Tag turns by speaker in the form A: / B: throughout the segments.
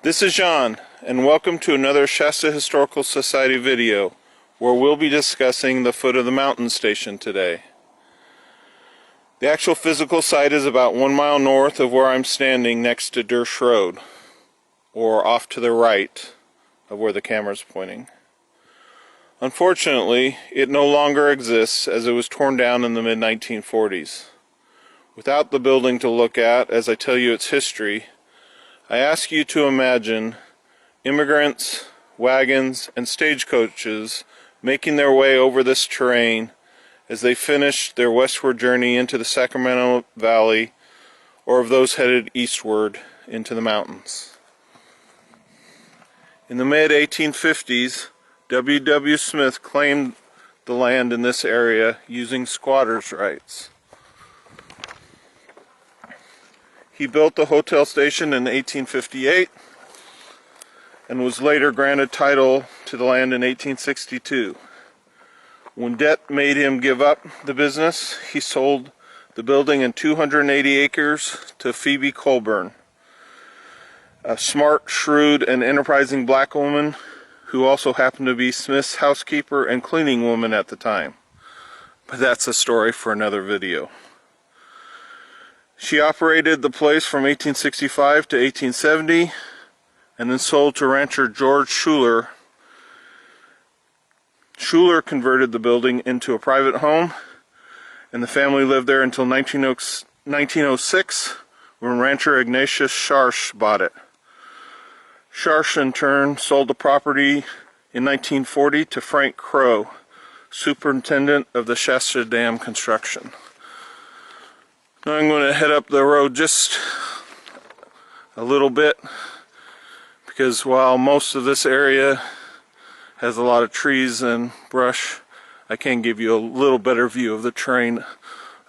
A: This is John, and welcome to another Shasta Historical Society video, where we'll be discussing the foot of the mountain station today. The actual physical site is about 1 mile north of where I'm standing next to Dersch Rd, or off to the right of where the camera's pointing. Unfortunately, it no longer exists as it was torn down in the mid-1940s. Without the building to look at as I tell you its history, I ask you to imagine immigrants, wagons, and stagecoaches making their way over this terrain as they finished their westward journey into the Sacramento Valley, or of those headed eastward into the mountains. In the mid-1850s, W. Smith claimed the land in this area using squatters' rights. He built the hotel station in 1858 and was later granted title to the land in 1862. When debt made him give up the business, he sold the building and 280 acres to Phoebe Colburn, a smart, shrewd, and enterprising black woman who also happened to be Smith's housekeeper and cleaning woman at the time. But that's a story for another video. She operated the place from 1865 to 1870 and then sold to rancher George Schuler. Schuler converted the building into a private home, and the family lived there until 1906 when rancher Ignatius Scharsch bought it. Scharsch in turn sold the property in 1940 to Frank Crow, superintendent of the Shasta Dam construction. Now I'm going to head up the road just a little bit, because while most of this area has a lot of trees and brush, I can give you a little better view of the terrain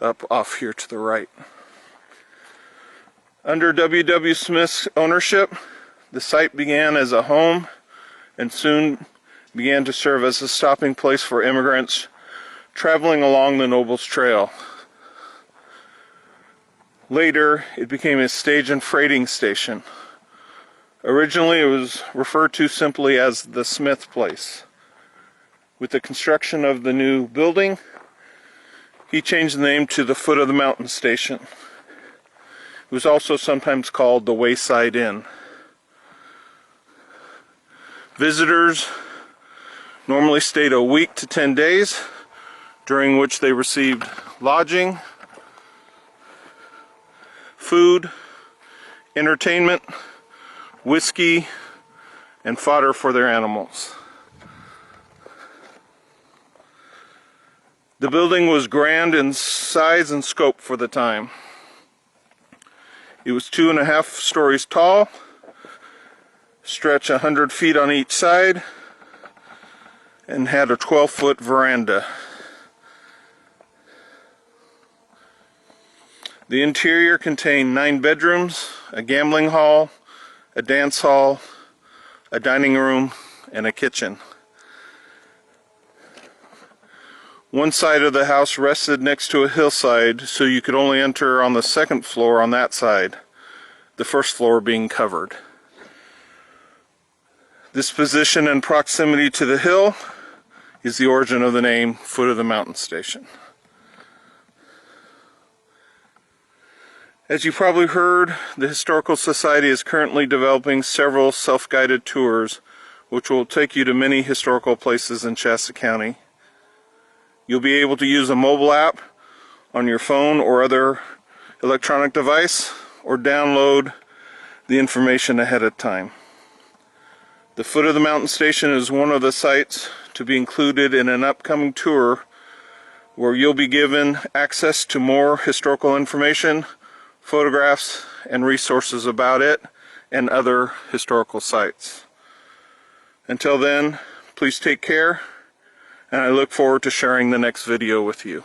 A: up off here to the right. Under W. Smith's ownership, the site began as a home and soon began to serve as a stopping place for immigrants traveling along the Nobles Trail. Later, it became a stage and freighting station. Originally, it was referred to simply as the Smith Place. With the construction of the new building, he changed the name to the Foot of the Mountain Station. It was also sometimes called the Wayside Inn. Visitors normally stayed a week to 10 days, during which they received lodging, food, entertainment, whiskey, and fodder for their animals. The building was grand in size and scope for the time. It was 2.5 stories tall, stretched 100 feet on each side, and had a 12-foot veranda. The interior contained 9 bedrooms, a gambling hall, a dance hall, a dining room, and a kitchen. One side of the house rested next to a hillside, so you could only enter on the second floor on that side, the first floor being covered. This position and proximity to the hill is the origin of the name Foot of the Mountain Station. As you probably heard, the Historical Society is currently developing several self-guided tours which will take you to many historical places in Shasta County. You'll be able to use a mobile app on your phone or other electronic device, or download the information ahead of time. The Foot of the Mountain Station is one of the sites to be included in an upcoming tour where you'll be given access to more historical information, photographs, and resources about it and other historical sites. Until then, please take care, and I look forward to sharing the next video with you.